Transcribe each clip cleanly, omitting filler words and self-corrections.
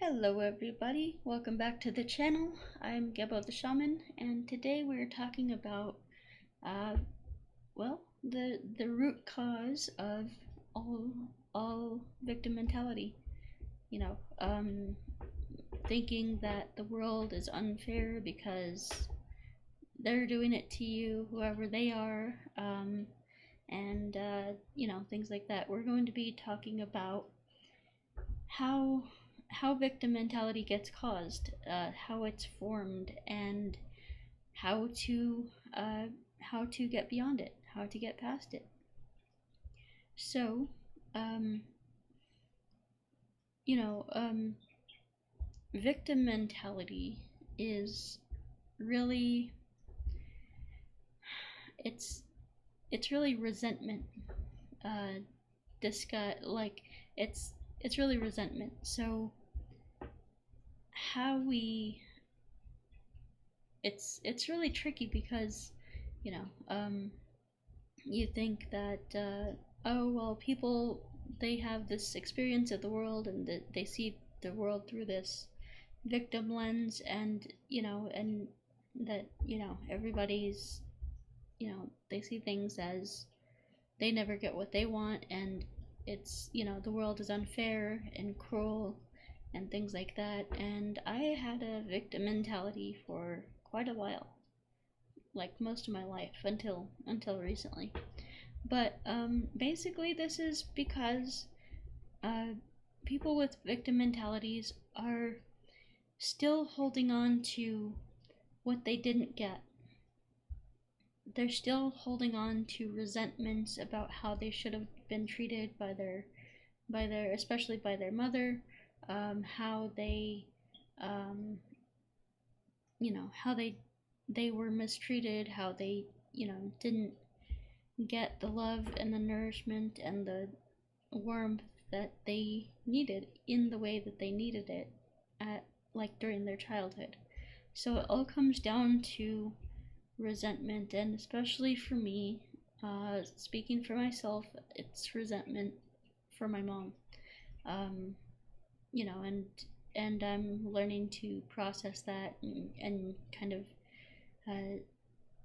Hello everybody, welcome back to the channel. I'm Gebo the Shaman, and today we're talking about, the root cause of all victim mentality. You know, thinking that the world is unfair because they're doing it to you, whoever they are, and things like that. We're going to be talking about how victim mentality gets caused, how it's formed, and how to get beyond it, how to get past it. So, victim mentality is really it's really resentment. It's really resentment. So it's really tricky because you think that oh well, people, they have this experience of the world and that they see the world through this victim lens, and that everybody's, they see things as they never get what they want, and it's, the world is unfair and cruel and things like that. And I had a victim mentality for quite a while, like most of my life until recently. But basically this is because people with victim mentalities are still holding on to what they didn't get. They're still holding on to resentments about how they should have been treated by their especially by their mother, how they how they were mistreated, how they didn't get the love and the nourishment and the warmth that they needed in the way that they needed it during their childhood. So it all comes down to resentment, and especially for me, speaking for myself, it's resentment for my mom. And I'm learning to process that and kind of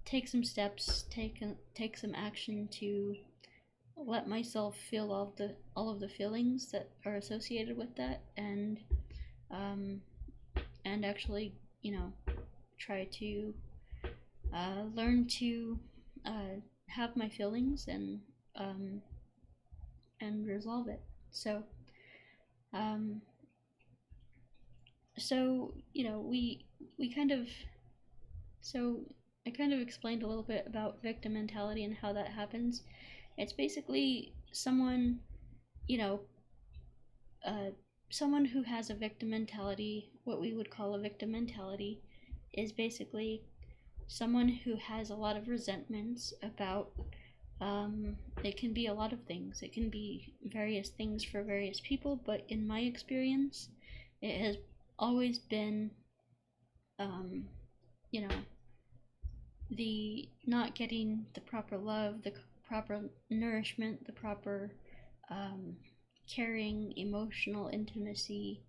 take some steps, take some action to let myself feel all of the feelings that are associated with that, and actually, try to learn to have my feelings and resolve it. So I kind of explained a little bit about victim mentality and how that happens. It's basically someone, someone who has a victim mentality. What we would call a victim mentality is basically someone who has a lot of resentments about, it can be a lot of things. It can be various things for various people, but in my experience, it has always been, the not getting the proper love, the proper nourishment, the proper caring, emotional intimacy,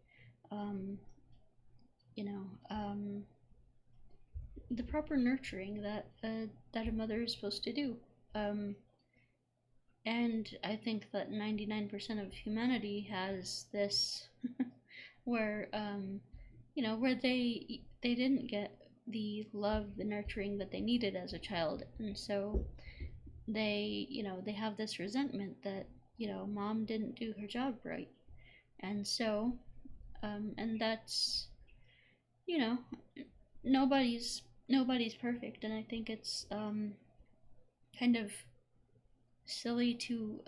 the proper nurturing that a mother is supposed to do. And I think that 99% of humanity has this, where where they didn't get the love, the nurturing that they needed as a child, and so they they have this resentment that mom didn't do her job right, and so and that's nobody's perfect, and I think it's kind of silly to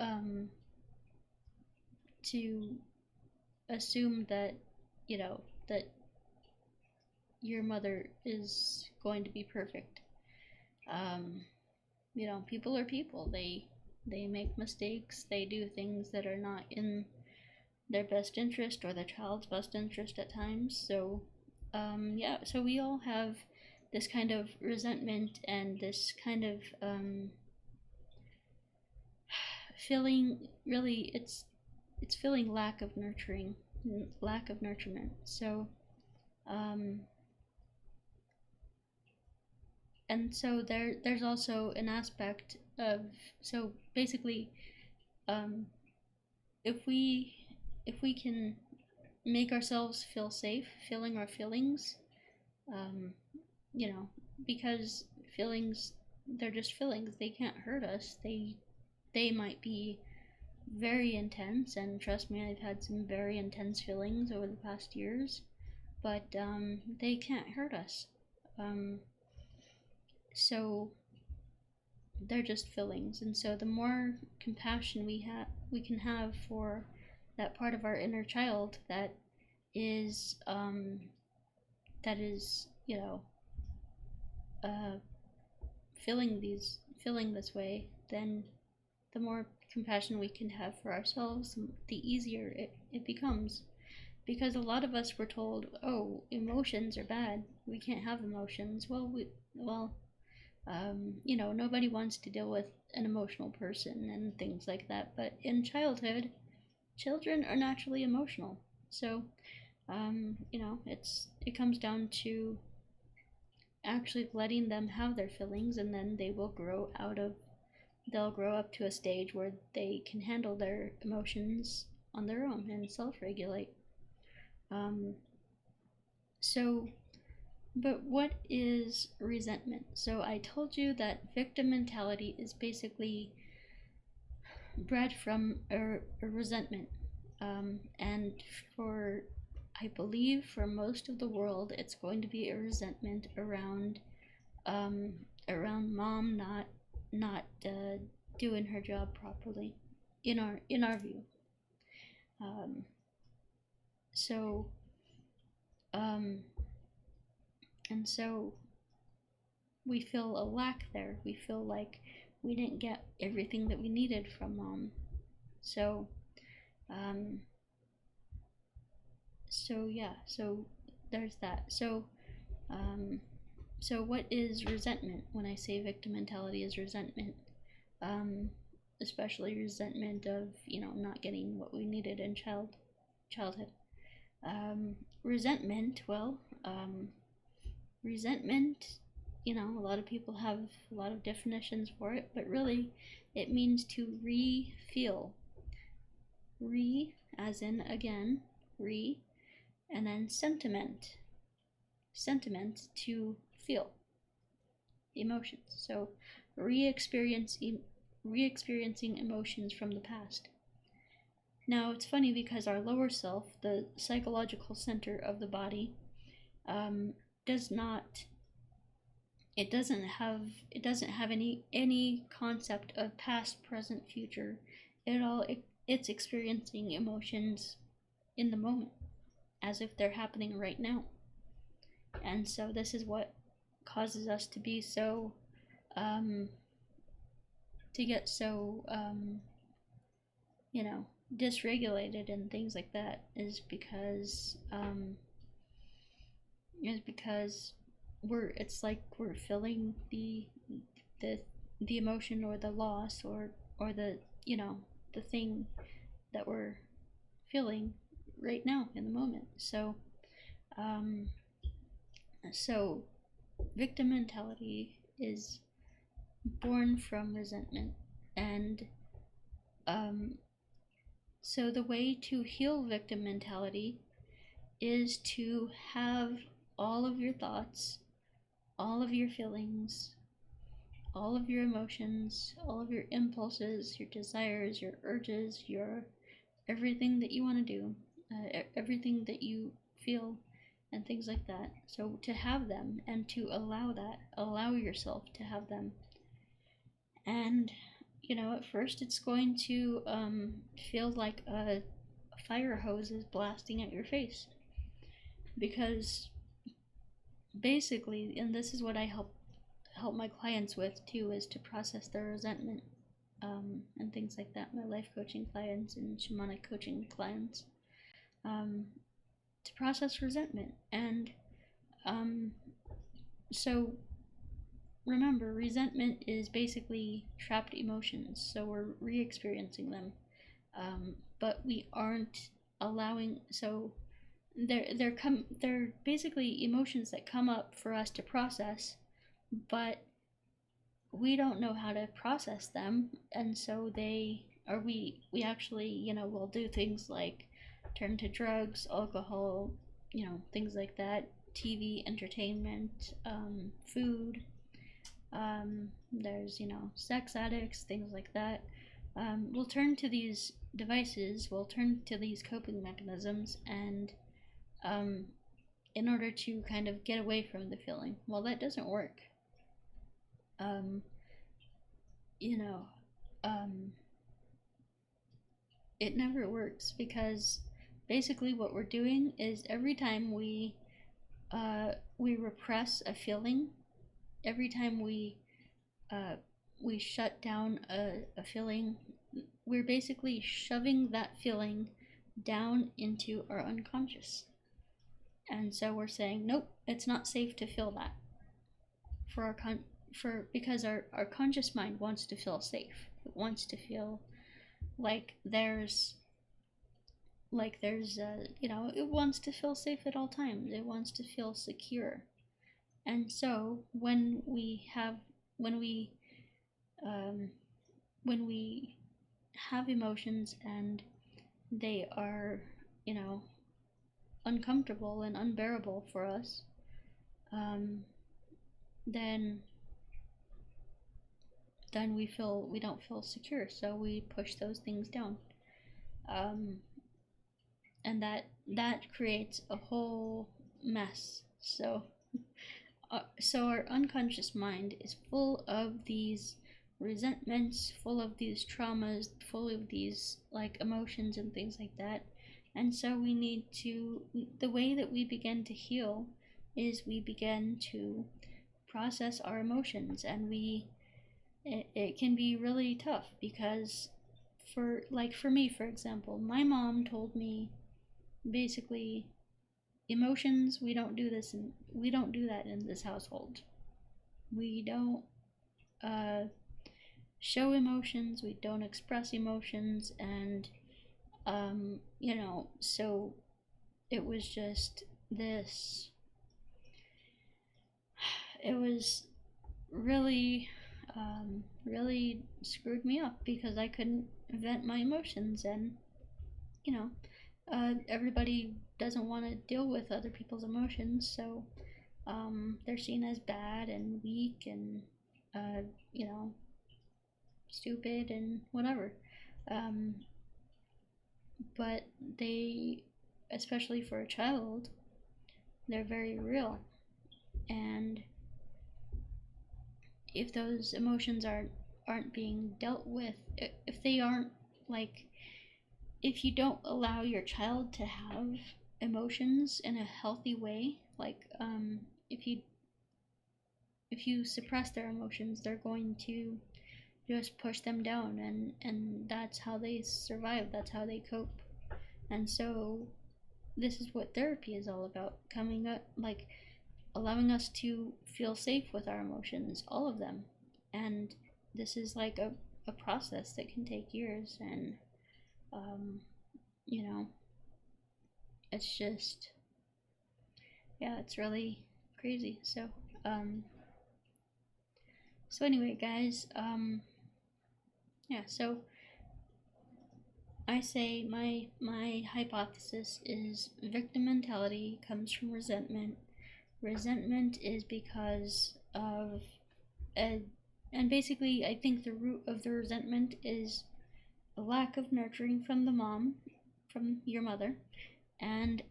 assume that that your mother is going to be perfect. People are people. They make mistakes. They do things that are not in their best interest or the child's best interest at times. So so we all have this kind of resentment and this kind of feeling. Really, it's feeling lack of nurturing lack of nurturement. So and so there's also an aspect of, so basically, if we can make ourselves feel safe feeling our feelings, um, because feelings, they're just feelings, they can't hurt us. They might be very intense, and trust me, I've had some very intense feelings over the past years, but they can't hurt us. So they're just feelings, and so the more compassion we can have for that part of our inner child that is feeling this way, then the more compassion we can have for ourselves, the easier it becomes. Because a lot of us were told, oh, emotions are bad, we can't have emotions. Nobody wants to deal with an emotional person and things like that. But in childhood, children are naturally emotional. So, it comes down to actually letting them have their feelings, and then they'll grow up to a stage where they can handle their emotions on their own and self-regulate. But what is resentment? So I told you that victim mentality is basically bred from a resentment. And I believe for most of the world, it's going to be a resentment around mom not doing her job properly, in our view. And so we feel a lack there. We feel like we didn't get everything that we needed from mom. So there's that. So what is resentment? When I say victim mentality is resentment, especially resentment of not getting what we needed in childhood. Resentment, a lot of people have a lot of definitions for it, but really it means to re-feel. As in again, and then sentiment, to feel emotions. So re-experiencing emotions from the past. Now it's funny because our lower self, the psychological center of the body, doesn't have any concept of past, present, future. It's experiencing emotions in the moment, as if they're happening right now. And so this is what causes us to be so dysregulated and things like that, is because it's like we're feeling the emotion or the loss or the the thing that we're feeling right now in the moment. So victim mentality is born from resentment, and so the way to heal victim mentality is to have all of your thoughts, all of your feelings, all of your emotions, all of your impulses, your desires, your urges, your everything that you want to do, everything that you feel, and things like that. So to have them and to allow yourself to have them. And at first it's going to feel like a fire hose is blasting at your face, because basically, and this is what I help my clients with too, is to process their resentment, and things like that. My life coaching clients and shamanic coaching clients, to process resentment. And so remember, resentment is basically trapped emotions, so we're re-experiencing them, but we aren't allowing, so they're basically emotions that come up for us to process, but we don't know how to process them, and so we actually, will do things like turn to drugs, alcohol, things like that, TV, entertainment, food. There's, sex addicts, things like that. We'll turn to these devices, we'll turn to these coping mechanisms, and in order to kind of get away from the feeling. Well, that doesn't work. Um, you know, it never works, because basically what we're doing is every time we repress a feeling, every time we shut down a feeling, we're basically shoving that feeling down into our unconscious. And so we're saying, nope, it's not safe to feel that, because our conscious mind wants to feel safe. It wants to feel like there's it wants to feel safe at all times. It wants to feel secure. And so when we have emotions and they are, uncomfortable and unbearable for us, then we don't feel secure, so we push those things down, and that creates a whole mess. So our unconscious mind is full of these resentments, full of these traumas, full of these emotions and things like that. And so the way that we begin to heal is we begin to process our emotions, and it can be really tough, because for me, for example, my mom told me basically, emotions, we don't do that in this household. We don't show emotions, we don't express emotions, and so it was just this, it was really really screwed me up, because I couldn't vent my emotions, and everybody doesn't want to deal with other people's emotions, so they're seen as bad and weak and stupid and whatever. But they, especially for a child, they're very real, and if those emotions aren't being dealt with, if they aren't if you don't allow your child to have emotions in a healthy way, if you suppress their emotions, they're going to just push them down, and that's how they survive, that's how they cope. And so this is what therapy is all about, coming up, allowing us to feel safe with our emotions, all of them. And this is a process that can take years, and it's just, yeah, it's really crazy. So anyway, guys, so I say my hypothesis is victim mentality comes from resentment. Resentment is because of and basically I think the root of the resentment is a lack of nurturing from the mom, from your mother, and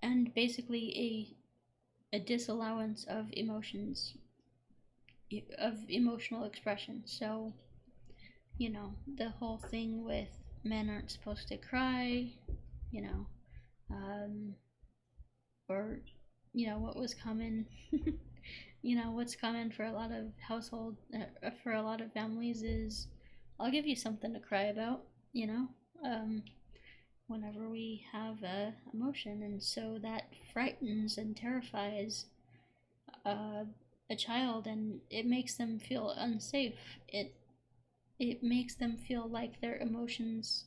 and basically a disallowance of emotions, of emotional expression. So the whole thing with men aren't supposed to cry, or what was common what's common for a lot of for a lot of families is, I'll give you something to cry about, whenever we have emotion. And so that frightens and terrifies a child, and it makes them feel unsafe. it makes them feel like their emotions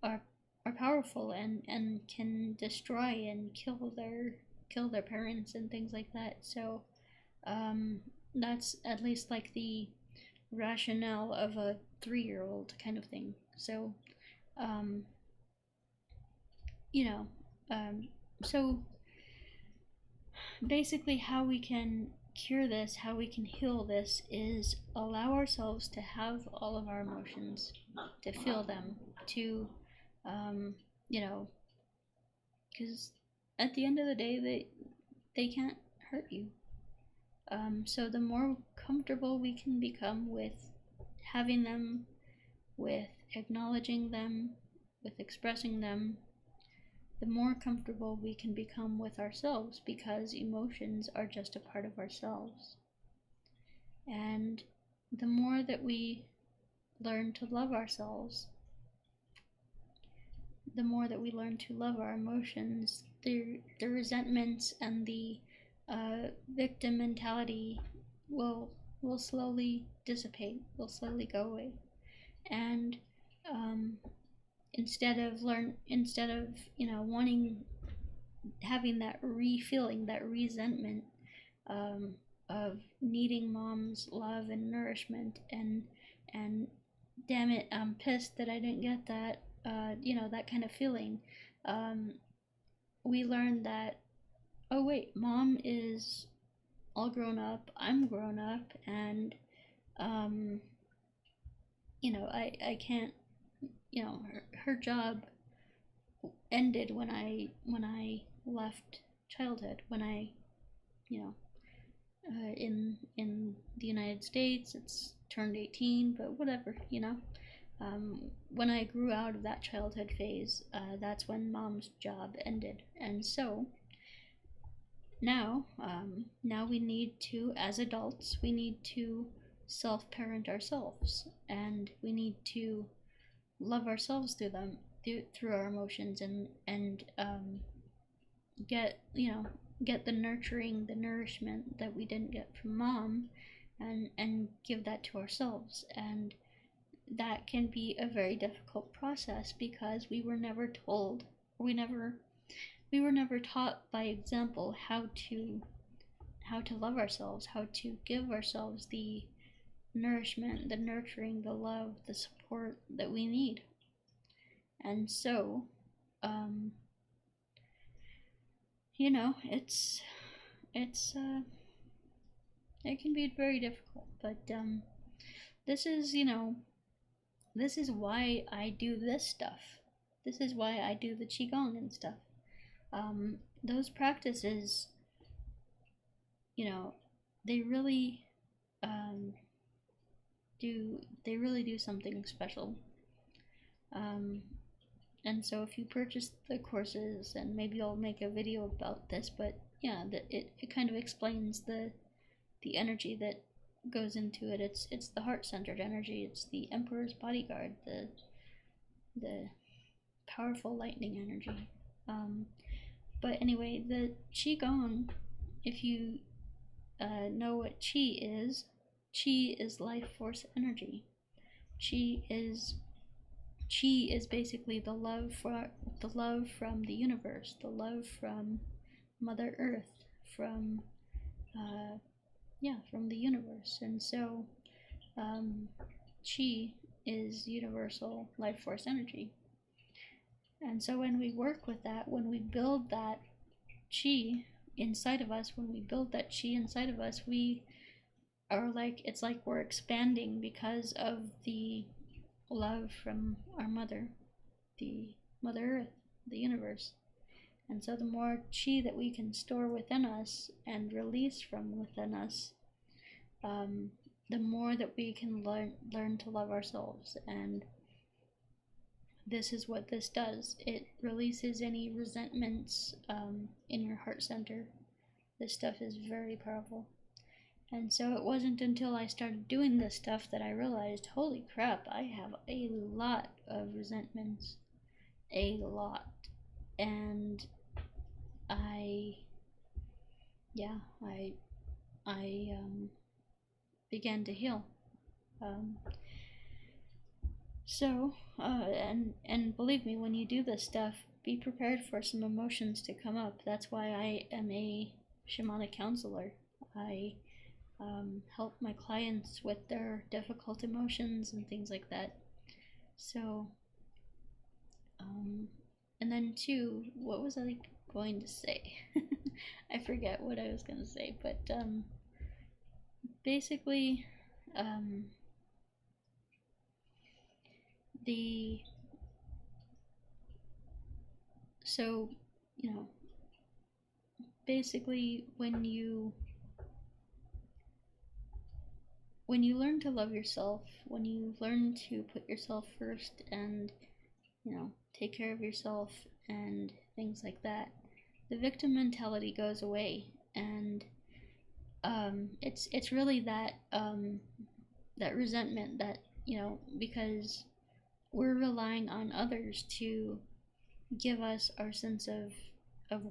are powerful and can destroy and kill their parents and things like that. So that's at least like the rationale of a 3-year-old kind of thing. So um, you know, so basically how we can cure this, how we can heal this, is allow ourselves to have all of our emotions, to feel them, to you know, because at the end of the day they can't hurt you. So the more comfortable we can become with having them, with acknowledging them, with expressing them, the more comfortable we can become with ourselves, because emotions are just a part of ourselves. And the more that we learn to love ourselves, the more that we learn to love our emotions, the resentments and the victim mentality will slowly dissipate, will slowly go away. And instead of wanting, having that feeling that resentment of needing mom's love and nourishment, and damn it, I'm pissed that I didn't get that, that kind of feeling. We learned that, oh wait, mom is all grown up, I'm grown up, and I can't, her job ended when I left childhood, when I, in the United States, it's turned 18, but whatever, when I grew out of that childhood phase, that's when mom's job ended. And so now we need to, as adults, we need to self-parent ourselves, and we need to love ourselves through our emotions, and get the nurturing, the nourishment that we didn't get from mom, and give that to ourselves. And that can be a very difficult process, because we were never told, we were never taught by example how to love ourselves, how to give ourselves the nourishment, the nurturing, the love, the support that we need. And so it can be very difficult, but this is this is why I do this stuff. This is why I do the qigong and stuff. Those practices, they really do something special. And so if you purchase the courses, and maybe I'll make a video about this, but yeah, it kind of explains the energy that goes into it. It's the heart-centered energy. It's the Emperor's bodyguard, the powerful lightning energy. But anyway, the qigong, if you know what qi is life force energy. Qi is basically the love from the universe, the love from Mother Earth, from the universe. And so qi is universal life force energy. And so when we work with that, when we build that qi inside of us, we are like, it's like we're expanding because of the love from our mother, the Mother Earth, the universe. And so the more qi that we can store within us and release from within us, the more that we can learn to love ourselves. And this is what this does. It releases any resentments in your heart center. This stuff is very powerful. And so it wasn't until I started doing this stuff that I realized, holy crap, I have a lot of resentments. A lot. And I began to heal. So, and believe me, when you do this stuff, be prepared for some emotions to come up. That's why I am a shamanic counselor. I help my clients with their difficult emotions and things like that. So, and then too, what was I going to say? I forget what I was going to say, but basically, the so you know, basically when you learn to love yourself, when you learn to put yourself first and, you know, take care of yourself and things like that, the victim mentality goes away. And it's really that that resentment that, you know, because we're relying on others to give us our sense of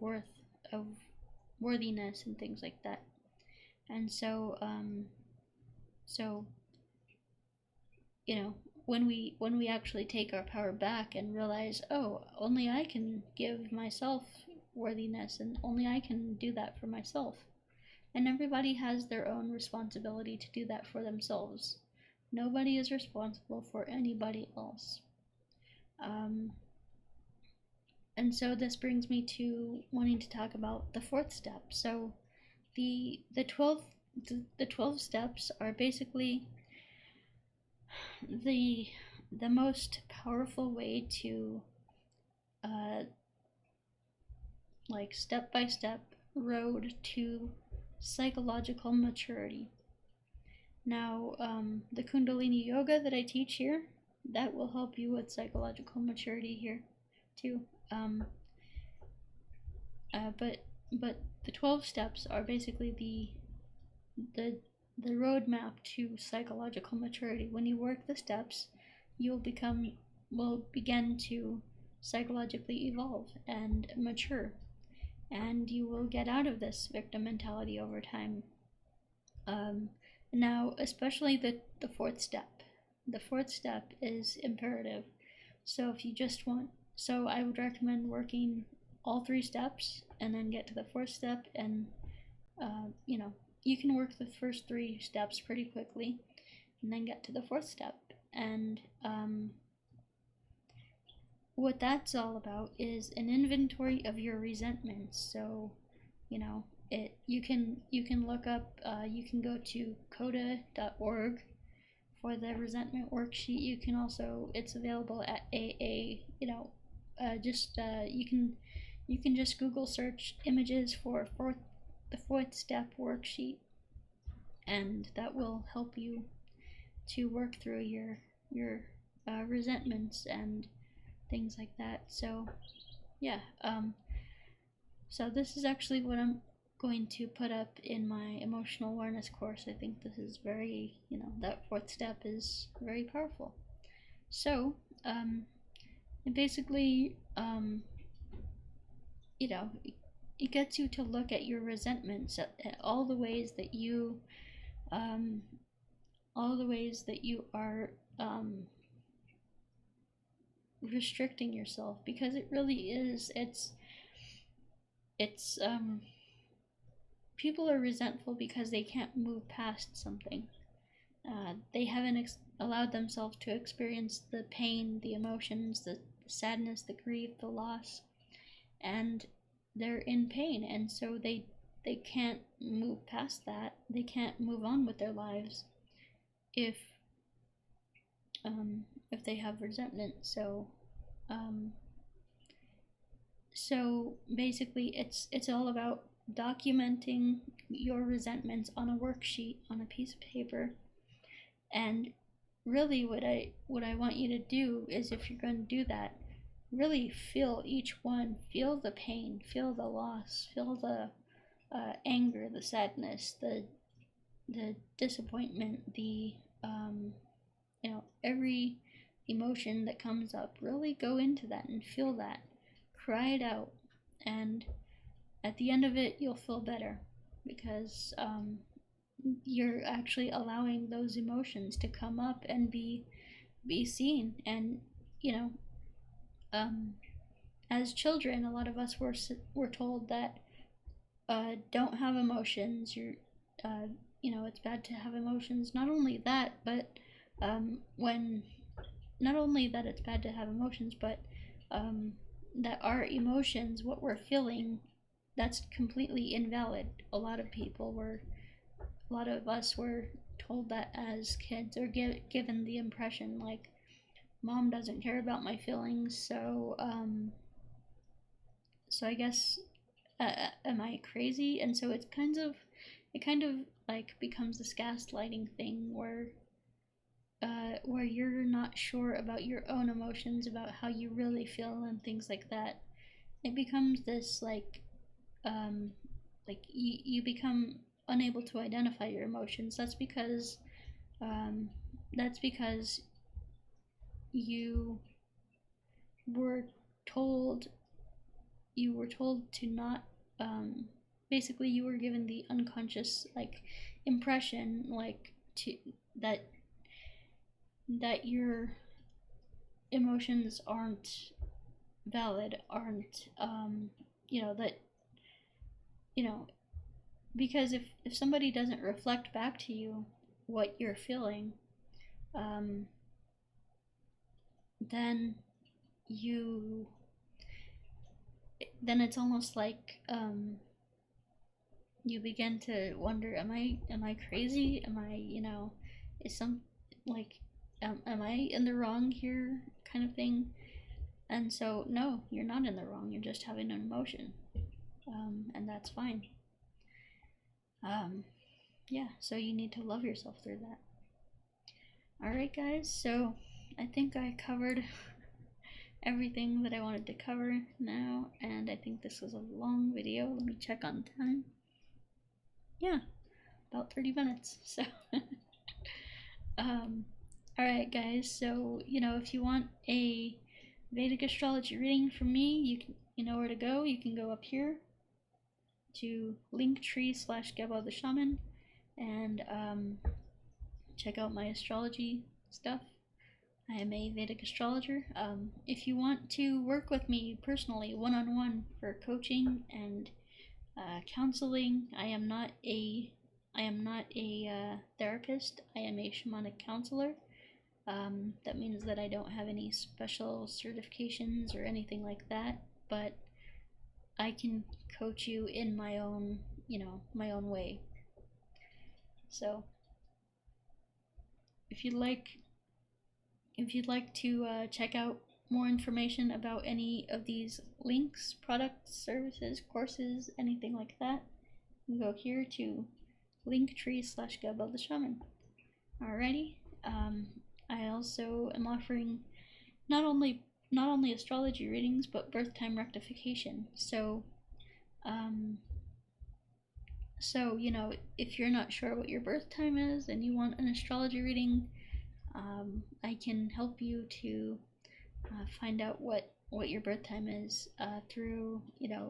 worth, of worthiness and things like that. And so so you know, when we actually take our power back and realize, oh, only I can give myself worthiness and only I can do that for myself, and everybody has their own responsibility to do that for themselves. Nobody is responsible for anybody else. And so this brings me to wanting to talk about the fourth step. So the 12 steps are basically the most powerful way to like step by step road to psychological maturity. Now, the Kundalini yoga that I teach here, that will help you with psychological maturity here too. But the 12 steps are basically the roadmap to psychological maturity. When you work the steps, you'll will begin to psychologically evolve and mature, and you will get out of this victim mentality over time. Now, especially the fourth step. The fourth step is imperative. So if you just want, so I would recommend working all 3 steps and then get to the fourth step, and you know, you can work the first 3 steps pretty quickly and then get to the fourth step. And what that's all about is an inventory of your resentments. So, you know, you can look up, you can go to coda.org for the resentment worksheet. You can also, it's available at AA, you know, you can just Google search images for the fourth step worksheet, and that will help you to work through your resentments and things like that. So yeah, so this is actually what I'm going to put up in my emotional awareness course. I think this is very, you know, that fourth step is very powerful. So it basically you know, it gets you to look at your resentments, at all the ways that you are restricting yourself, because it really is, it's people are resentful because they can't move past something. They haven't allowed themselves to experience the pain, the emotions, the sadness, the grief, the loss, and they're in pain, and so they can't move past that. They can't move on with their lives if they have resentment. So so basically it's all about documenting your resentments on a worksheet, on a piece of paper. And really what I want you to do is, if you're going to do that, really feel each one. Feel the pain, feel the loss, feel the anger, the sadness, the disappointment, the you know, every emotion that comes up. Really go into that and feel that. Cry it out, and at the end of it, you'll feel better, because you're actually allowing those emotions to come up and be be seen. And you know, um, as children, a lot of us were told that don't have emotions. It's bad to have emotions. Not only that, but when not only that it's bad to have emotions, but that our emotions, what we're feeling, that's completely invalid. A lot of us were told that as kids, or given the impression like, mom doesn't care about my feelings, so I guess, am I crazy? And so it kind of like becomes this gaslighting thing where you're not sure about your own emotions, about how you really feel, and things like that. It becomes this you become unable to identify your emotions. Um, that's because you were told to not, basically you were given the unconscious like impression, like to that your emotions aren't valid, aren't that you know because if somebody doesn't reflect back to you what you're feeling, um, then you then it's almost like, you begin to wonder, am I crazy? Am I, is some like am I in the wrong here, kind of thing. And so, no, you're not in the wrong. You're just having an emotion, and that's fine. Yeah, so you need to love yourself through that. Alright, guys, so I think I covered everything that I wanted to cover now, and I think this was a long video. Let me check on time. Yeah, about 30 minutes. So, alright, guys, so, if you want a Vedic astrology reading from me, you know where to go. You can go up here to Linktree/Gebo the Shaman and check out my astrology stuff. I am a Vedic astrologer. If you want to work with me personally, one-on-one, for coaching and counseling, I am not a therapist. I am a shamanic counselor. That means that I don't have any special certifications or anything like that, but I can coach you in my own way. So if you'd like to check out more information about any of these links, products, services, courses, anything like that, you can go here to Linktree/Gebo the Shaman. Alrighty. I also am offering not only astrology readings, but birth time rectification. So if you're not sure what your birth time is and you want an astrology reading, I can help you to find out what your birth time is, through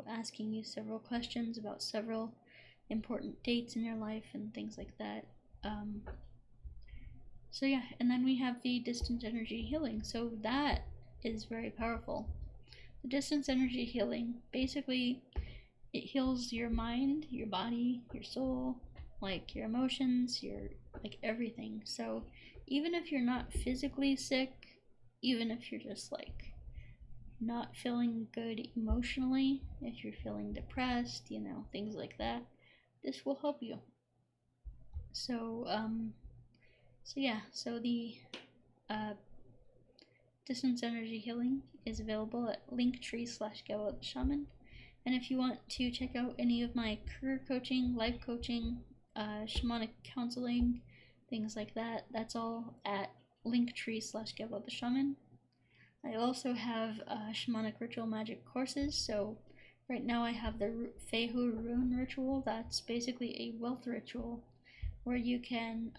asking you several questions about several important dates in your life and things like that. So yeah, and then we have the distance energy healing. So that is very powerful. The distance energy healing, basically, it heals your mind, your body, your soul, like your emotions, your everything. So even if you're not physically sick, even if you're just not feeling good emotionally, if you're feeling depressed, things like that, this will help you. So the distance energy healing is available at Linktree/Gebo the Shaman. And if you want to check out any of my career coaching, life coaching, shamanic counseling, things like that, that's all at Linktree/Gebo the Shaman. I also have shamanic ritual magic courses. So right now I have the Fehu rune ritual. That's basically a wealth ritual where you can,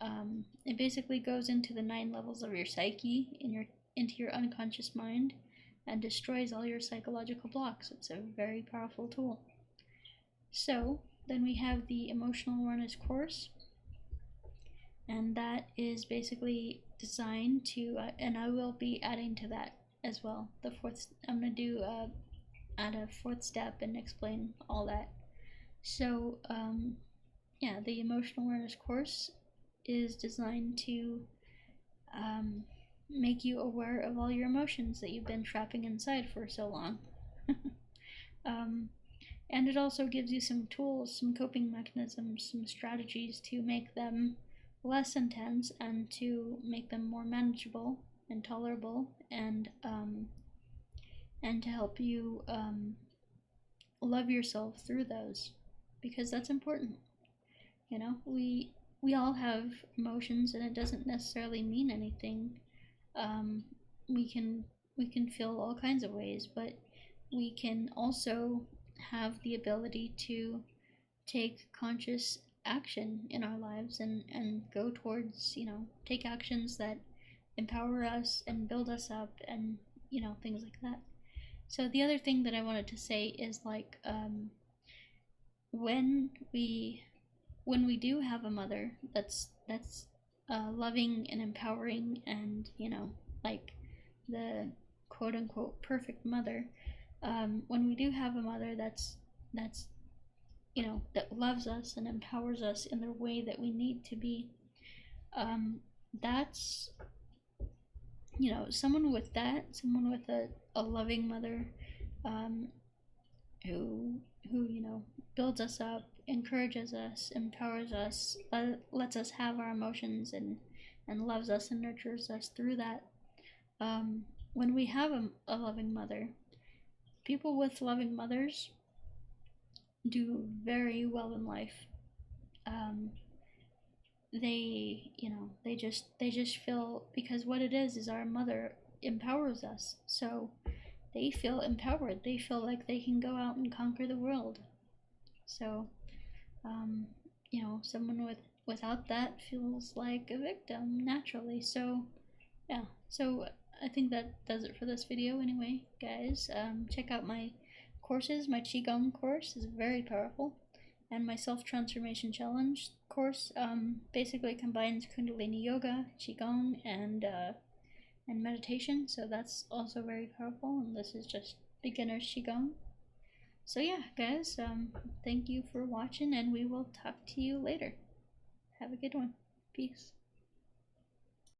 it basically goes into the 9 levels of your psyche, into your unconscious mind, and destroys all your psychological blocks. It's a very powerful tool. So then we have the emotional awareness course, and that is basically designed to, and I will be adding to that as well. The fourth, I'm gonna do add a fourth step and explain all that. So yeah, the emotional awareness course is designed to make you aware of all your emotions that you've been trapping inside for so long. And it also gives you some tools, some coping mechanisms, some strategies to make them less intense and to make them more manageable and tolerable, and to help you love yourself through those, because that's important. You know, we all have emotions, and it doesn't necessarily mean anything. We can feel all kinds of ways, but we can also have the ability to take conscious action in our lives, and go towards, take actions that empower us and build us up, and things like that. So the other thing that I wanted to say is, like, when we do have a mother that's loving and empowering, and like the quote unquote perfect mother, when we do have a mother that's that loves us and empowers us in the way that we need to be, that's someone with a loving mother, who builds us up, encourages us, empowers us, lets us have our emotions, and loves us and nurtures us through that. When we have a loving mother, people with loving mothers do very well in life. They just feel, because what it is our mother empowers us, so they feel empowered. They feel like they can go out and conquer the world. So, someone without that feels like a victim naturally. So, yeah. So I think that does it for this video anyway, guys. Check out my courses. My Qigong course is very powerful, and my self-transformation challenge course basically combines Kundalini yoga, Qigong, and meditation. So that's also very powerful, and this is just beginner's Qigong. So yeah, guys, thank you for watching, and we will talk to you later. Have a good one. Peace.